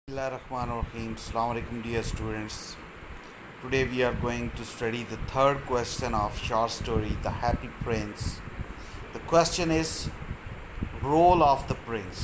Bismillahirrahmanirrahim. Assalamu alaikum dear students. Today we are going to study the third question of short story The Happy Prince. The question is role of the prince.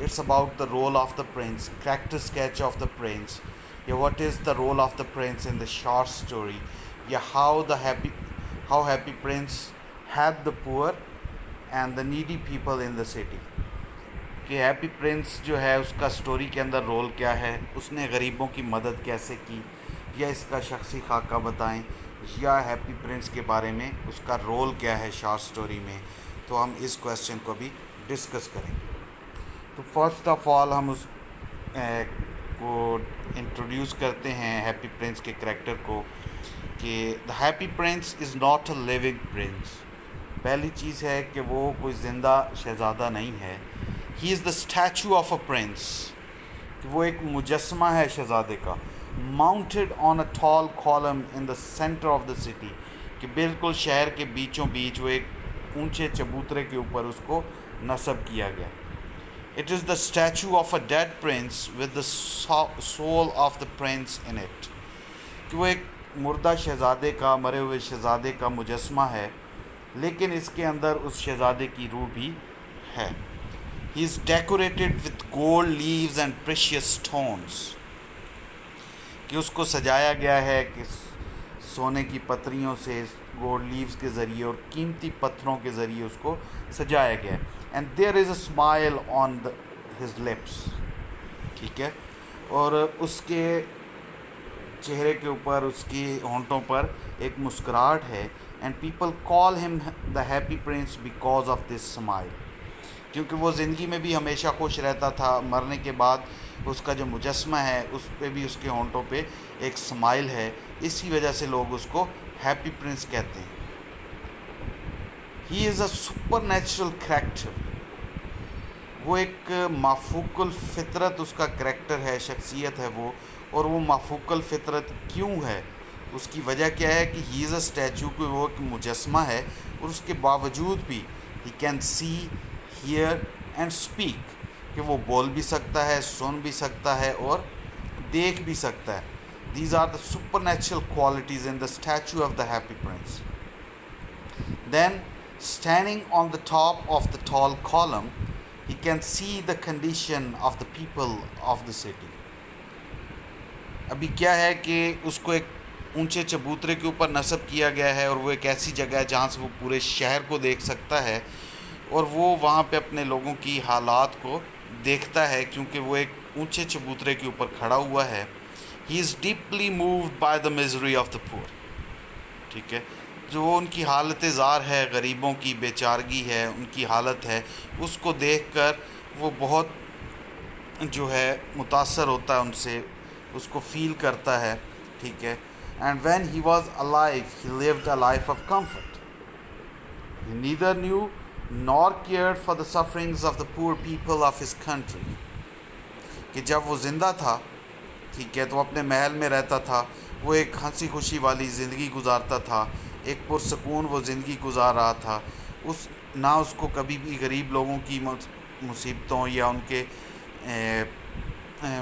it's about the role of the prince, character sketch of the prince. Yeah, what is the role of the prince in the short story? Yeah, how happy prince helped the poor and the needy people in the city. کہ happy prince جو ہے اس کا story کے اندر role کیا ہے، اس نے غریبوں کی مدد کیسے کی، یا اس کا شخصی خاکہ بتائیں، یا ہیپی پرنس کے بارے میں اس کا رول کیا ہے شارٹ سٹوری میں. تو ہم اس کویسچن کو بھی ڈسکس کریں گے. تو فرسٹ آف آل ہم اس کو انٹروڈیوس کرتے ہیں ہیپی پرنس کے کریکٹر کو کہ the happy prince is not a living prince. پہلی چیز ہے کہ وہ کوئی زندہ شہزادہ نہیں ہے. He is the statue of a prince, کہ وہ ایک مجسمہ ہے شہزادے کا، mounted on a tall column in the centre of the city, کہ بالکل شہر کے بیچوں بیچ وہ ایک اونچے چبوترے کے اوپر اس کو نصب کیا گیا. It is the statue of a dead prince with the soul of the prince in it, کہ وہ ایک مردہ شہزادے کا، مرے ہوئے شہزادے کا مجسمہ ہے، لیکن اس کے اندر اس شہزادے کی روح بھی ہے. He is decorated with gold leaves and precious stones، کہ اس کو سجایا گیا ہے کہ سونے کی پتریوں سے، گولڈ لیوز کے ذریعے اور قیمتی پتھروں کے ذریعے اس کو سجایا گیا ہے. and there is a smile on his lips، ٹھیک ہے، اور اس کے چہرے کے اوپر، اس کی ہونٹوں پر ایک مسکراہٹ ہے. and people call him the happy prince because of this smile، کیونکہ وہ زندگی میں بھی ہمیشہ خوش رہتا تھا، مرنے کے بعد اس کا جو مجسمہ ہے اس پہ بھی اس کے ہونٹوں پہ ایک سمائل ہے، اسی وجہ سے لوگ اس کو ہیپی پرنس کہتے ہیں. ہی از اے سپر نیچرل کریکٹر، وہ ایک مافوق الفطرت اس کا کریکٹر ہے، شخصیت ہے وہ. اور وہ مافوق الفطرت کیوں ہے؟ اس کی وجہ کیا ہے کہ ہی از اے اسٹیچو، کہ وہ ایک مجسمہ ہے اور اس کے باوجود بھی ہی can C, here and speak, کہ وہ بول بھی سکتا ہے، سن بھی سکتا ہے اور دیکھ بھی سکتا ہے. These are the supernatural qualities in the statue of the happy prince. Then standing on the top of the tall column he can see the condition of the people of the city. ابھی کیا ہے کہ اس کو ایک اونچے چبوترے کے اوپر نصب کیا گیا ہے، اور وہ ایک ایسی جگہ ہے جہاں سے وہ پورے شہر کو دیکھ سکتا ہے، اور وہ وہاں پہ اپنے لوگوں کی حالات کو دیکھتا ہے کیونکہ وہ ایک اونچے چبوترے کے اوپر کھڑا ہوا ہے. He is deeply moved by the misery of the poor, ٹھیک ہے، جو ان کی حالت زار ہے، غریبوں کی بے چارگی ہے، ان کی حالت ہے، اس کو دیکھ کر وہ بہت جو ہے متاثر ہوتا ہے ان سے، اس کو فیل کرتا ہے، ٹھیک ہے. And when he was alive he lived a life of comfort. He neither new nor cared for the sufferings of the poor people of his country، کہ جب وہ زندہ تھا، ٹھیک ہے، تو اپنے محل میں رہتا تھا، وہ ایک ہنسی خوشی والی زندگی گزارتا تھا، ایک پرسکون وہ زندگی گزار رہا تھا. نہ اس کو کبھی بھی غریب لوگوں کی مصیبتوں یا ان کے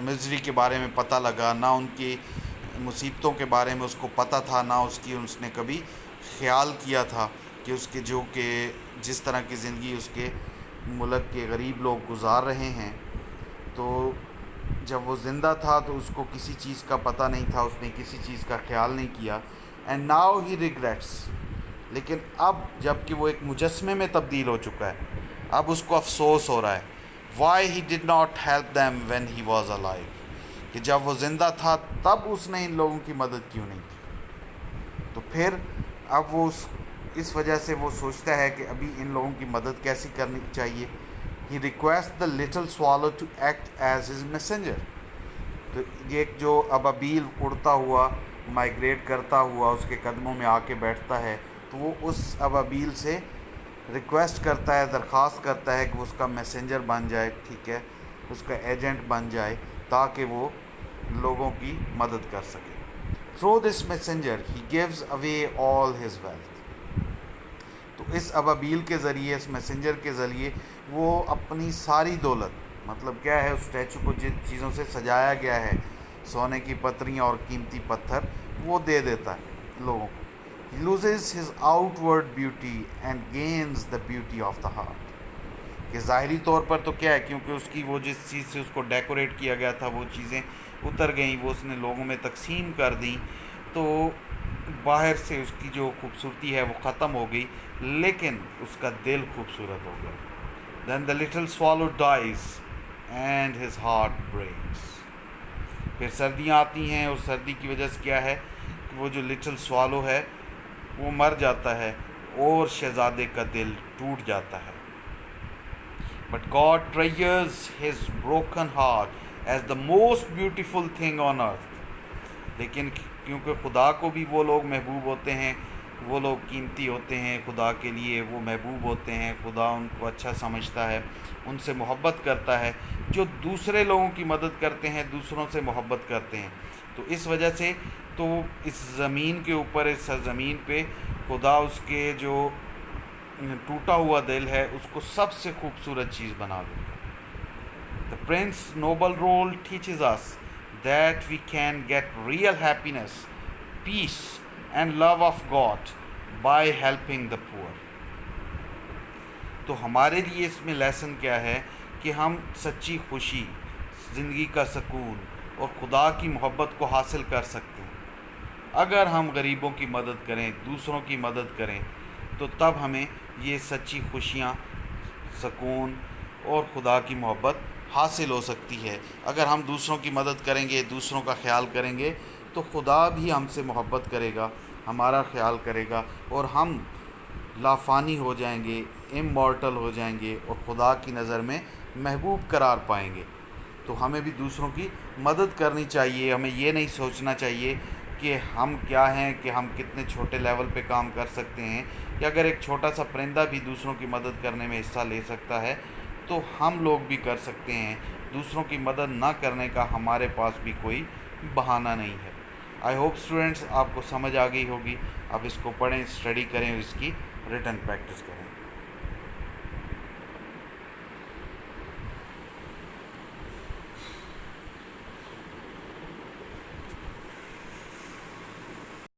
مزری کے بارے میں پتہ لگا، نہ ان کی مصیبتوں کے بارے میں اس کو پتہ تھا، نہ اس نے کبھی خیال کیا تھا کہ اس کے جس طرح کی زندگی اس کے ملک کے غریب لوگ گزار رہے ہیں. تو جب وہ زندہ تھا تو اس کو کسی چیز کا پتہ نہیں تھا، اس نے کسی چیز کا خیال نہیں کیا. اینڈ ناؤ ہی ریگریٹس، لیکن اب جب کہ وہ ایک مجسمے میں تبدیل ہو چکا ہے، اب اس کو افسوس ہو رہا ہے. Why he did not help them when he was alive, کہ جب وہ زندہ تھا تب اس نے ان لوگوں کی مدد کیوں نہیں کی. تو پھر اب وہ اس وجہ سے وہ سوچتا ہے کہ ابھی ان لوگوں کی مدد کیسی کرنی چاہیے. He request the little swallow to act as his messenger, تو یہ ایک جو ابابیل اڑتا ہوا، مائگریٹ کرتا ہوا اس کے قدموں میں آ کے بیٹھتا ہے، تو وہ اس ابابیل سے ریکویسٹ کرتا ہے، درخواست کرتا ہے کہ وہ اس کا میسنجر بن جائے، ٹھیک ہے، اس کا ایجنٹ بن جائے تاکہ وہ لوگوں کی مدد کر سکے. Through this messenger he gives away all his wealth, تو اس ابابیل کے ذریعے، اس میسنجر کے ذریعے وہ اپنی ساری دولت مطلب کیا ہے، اس اسٹیچو کو جن چیزوں سے سجایا گیا ہے، سونے کی پتریاں اور قیمتی پتھر، وہ دے دیتا ہے لوگوں کو. He loses his outward beauty and gains the beauty of the heart. کہ ظاہری طور پر تو کیا ہے، کیونکہ اس کی وہ جس چیز سے اس کو ڈیکوریٹ کیا گیا تھا وہ چیزیں اتر گئیں، وہ اس نے لوگوں میں تقسیم کر دیں، تو باہر سے اس کی جو خوبصورتی ہے وہ ختم ہو گئی، لیکن اس کا دل خوبصورت ہو گیا. Then the little swallow dies and his heart breaks. پھر سردیاں آتی ہیں، اور سردی کی وجہ سے کیا ہے کہ وہ جو لٹل سوالو ہے وہ مر جاتا ہے اور شہزادے کا دل ٹوٹ جاتا ہے. But God treasures his broken heart as the most beautiful thing on earth. لیکن کیونکہ خدا کو بھی وہ لوگ محبوب ہوتے ہیں، وہ لوگ قیمتی ہوتے ہیں، خدا کے لیے وہ محبوب ہوتے ہیں، خدا ان کو اچھا سمجھتا ہے، ان سے محبت کرتا ہے، جو دوسرے لوگوں کی مدد کرتے ہیں، دوسروں سے محبت کرتے ہیں. تو اس وجہ سے تو اس زمین کے اوپر، اس سرزمین پہ خدا اس کے جو ٹوٹا ہوا دل ہے اس کو سب سے خوبصورت چیز بنا دیتا ہے. The Prince's noble role teaches us that we can get real happiness, peace and love of God by helping the poor. تو ہمارے لیے اس میں لیسن کیا ہے کہ ہم سچی خوشی، زندگی کا سکون اور خدا کی محبت کو حاصل کر سکتے ہیں اگر ہم غریبوں کی مدد کریں، دوسروں کی مدد کریں. تو تب ہمیں یہ سچی خوشیاں، سکون اور خدا کی محبت حاصل ہو سکتی ہے. اگر ہم دوسروں کی مدد کریں گے، دوسروں کا خیال کریں گے، تو خدا بھی ہم سے محبت کرے گا، ہمارا خیال کرے گا، اور ہم لافانی ہو جائیں گے، امورٹل ہو جائیں گے، اور خدا کی نظر میں محبوب قرار پائیں گے. تو ہمیں بھی دوسروں کی مدد کرنی چاہیے. ہمیں یہ نہیں سوچنا چاہیے کہ ہم کیا ہیں، کہ ہم کتنے چھوٹے لیول پہ کام کر سکتے ہیں، یا اگر ایک چھوٹا سا پرندہ بھی دوسروں کی مدد کرنے میں حصہ لے سکتا ہے تو ہم لوگ بھی کر سکتے ہیں. دوسروں کی مدد نہ کرنے کا ہمارے پاس بھی کوئی بہانہ نہیں ہے. آئی ہوپ اسٹوڈنٹس آپ کو سمجھ آ گئی ہوگی. آپ اس کو پڑھیں، اسٹڈی کریں اور اس کی ریٹن پریکٹس کریں.